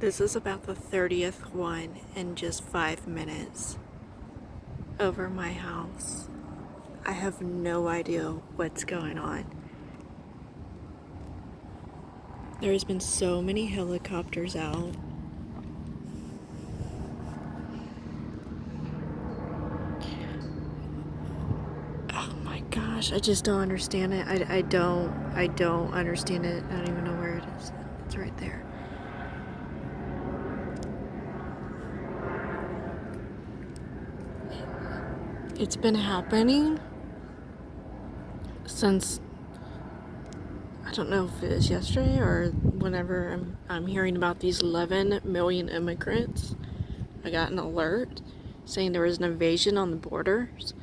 This is about the 30th one in just 5 minutes over my house. I have no idea what's going on. There's been so many helicopters out. Oh my gosh, I just don't understand it. I don't understand it. I don't even know where it is. It's right there. It's been happening since, I don't know if it was yesterday or whenever I'm hearing about these 11 million immigrants. I got an alert saying there was an invasion on the borders.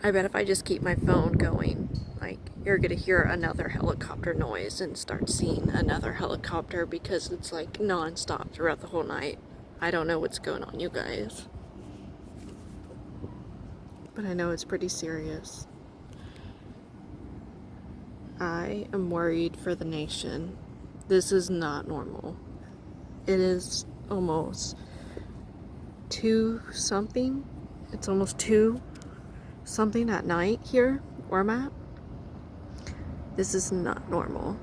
I bet if I just keep my phone going, like, you're gonna hear another helicopter noise and start seeing another helicopter because it's like nonstop throughout the whole night. I don't know what's going on, you guys. But I know it's pretty serious. I am worried for the nation. This is not normal. It is almost 2 something. It's almost 2 something at night here where I'm at. This is not normal.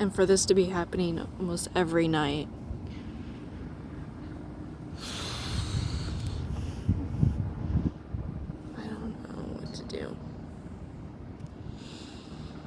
And for this to be happening almost every night